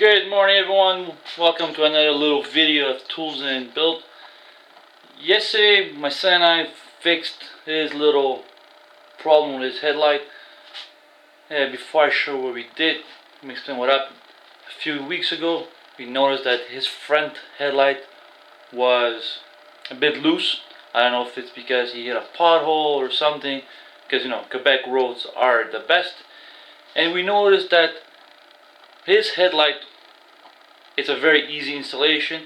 Good morning, everyone. Welcome to another little video of tools and build. Yesterday my son and I fixed his little problem with his headlight. Before I show what we did, let me explain what happened. A few weeks ago we noticed that his front headlight was a bit loose. I don't know if it's because he hit a pothole or something, because Quebec roads are the best. And we noticed that his headlight, it's a very easy installation.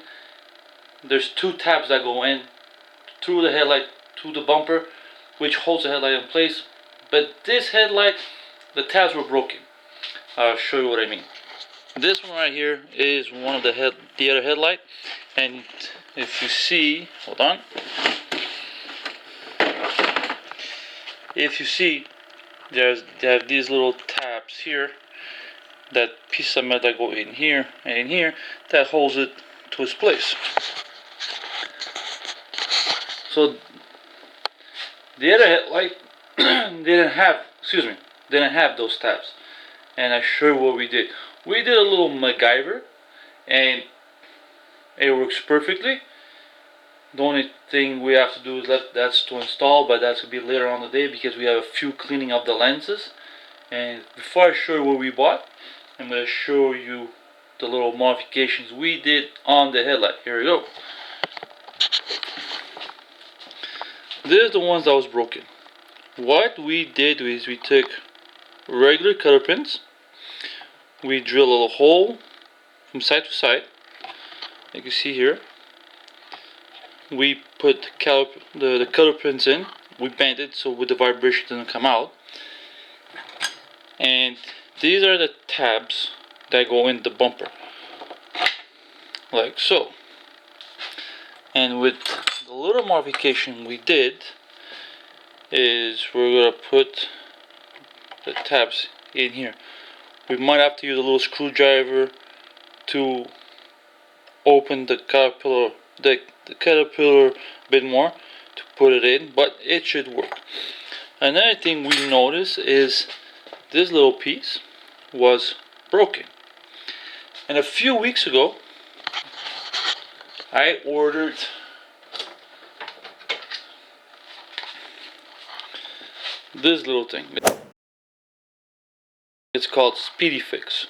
There's two tabs that go in through the headlight to the bumper, which holds the headlight in place. But this headlight, the tabs were broken. I'll show you what I mean. This one right here is one of the other headlight, and if you see, hold on. If you see, they have these little tabs here, that piece of metal that go in here and in here, that holds it to its place. So the other headlight didn't have those tabs. And I show you what we did. We did a little MacGyver, and it works perfectly. The only thing we have to do is that's to install, but that's gonna be later on the day because we have a few cleaning of the lenses. And before I show you what we bought, I'm gonna show you the little modifications we did on the headlight. Here we go. This is the ones that was broken. What we did is we took regular color pins, we drill a little hole from side to side, like you see here. We put the color pins in, we bent it so with the vibration doesn't come out. And these are the tabs that go in the bumper, like so. And with the little modification we did is we're gonna put the tabs in here. We might have to use a little screwdriver to open the caterpillar a bit more to put it in, but it should work. Another thing we noticed is this little piece was broken. And a few weeks ago I ordered this little thing. It's called Speedy Fix.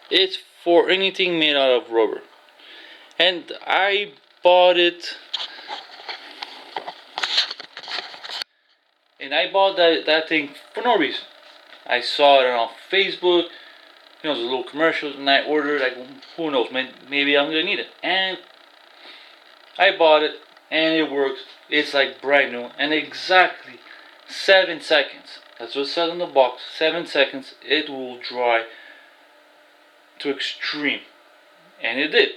It's for anything made out of rubber. And I bought it. And I bought that thing for no reason. I saw it on Facebook. There's a little commercials, and I ordered. Like, who knows? Maybe I'm gonna need it. And I bought it, and it works. It's like brand new, and exactly 7 seconds. That's what it says on the box. 7 seconds. It will dry to extreme, and it did.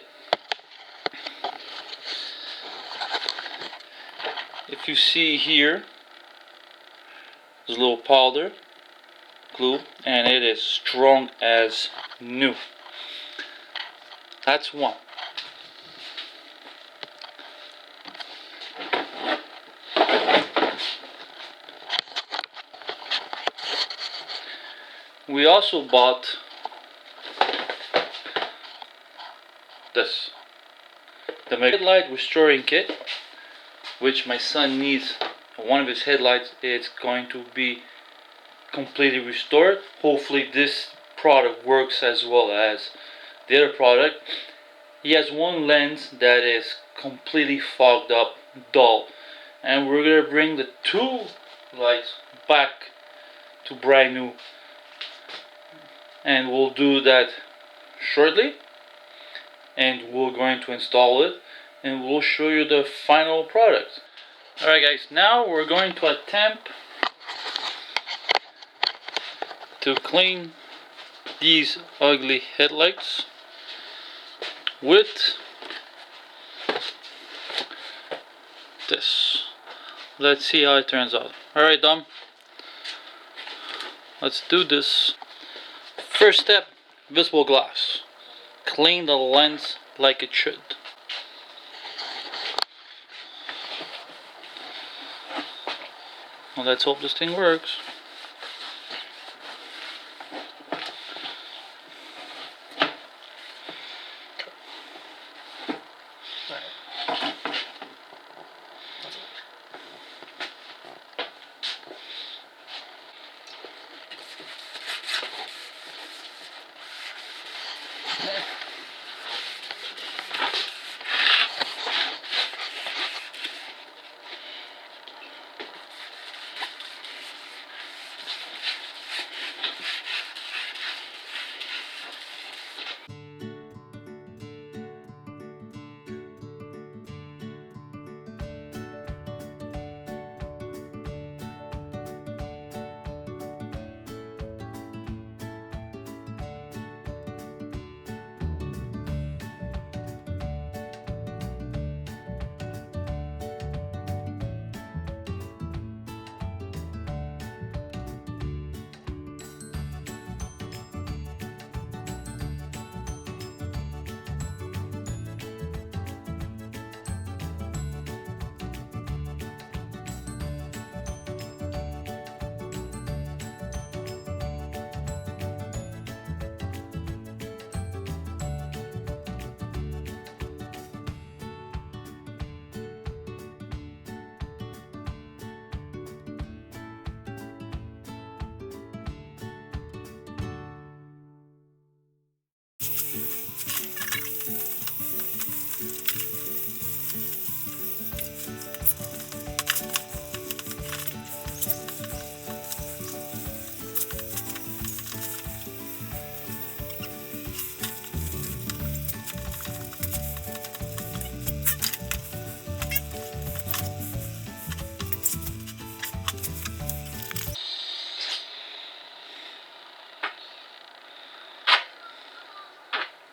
If you see here, there's a little powder glue, and it is strong as new. That's one. We also bought this, the headlight restoring kit, which my son needs. One of his headlights, it's going to be completely restored. Hopefully this product works as well as the other product. He has one lens that is completely fogged up, dull, and we're gonna bring the two lights back to brand new, and we'll do that shortly, and we're going to install it, and we'll show you the final product. Alright guys, now we're going to attempt to clean these ugly headlights with this. Let's see how it turns out. Alright, Dom, let's do this. First step, visible glass. Clean the lens like it should. Well, let's hope this thing works.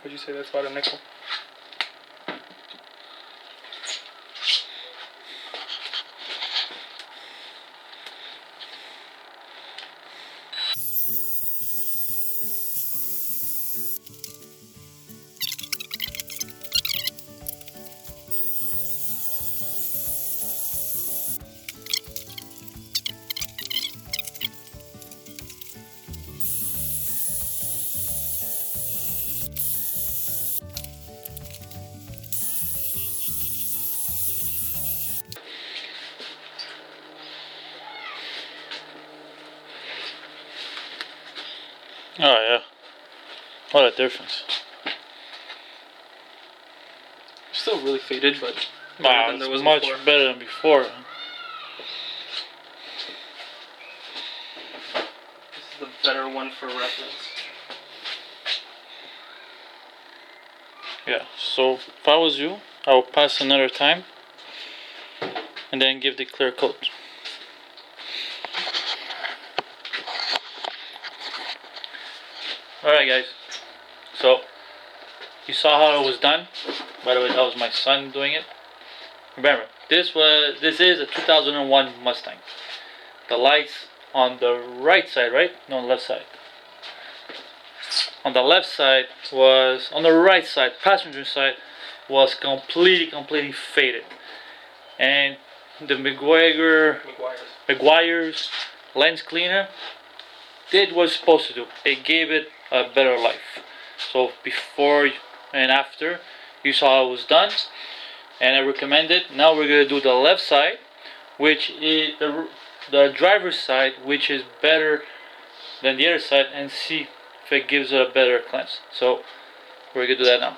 Would you say that's about a nickel? Oh yeah, what a difference. Still really faded, but Wow, than there it's was much before. better than before. This is the better one for reference. Yeah, so if I was you, I would pass another time and then give the clear coat. Alright guys, so you saw how it was done. By the way, that was my son doing it. Remember, this is a 2001 Mustang. The lights on the right side, right? No, left side. On the left side was, on the right side, passenger side, was completely faded. And the McGuire's lens cleaner did what it's supposed to do. It gave it a better life. So before and after, you saw how it was done, and I recommend it. Now we're gonna do the left side, which is the driver's side, which is better than the other side, and see if it gives it a better cleanse. So we're gonna do that now.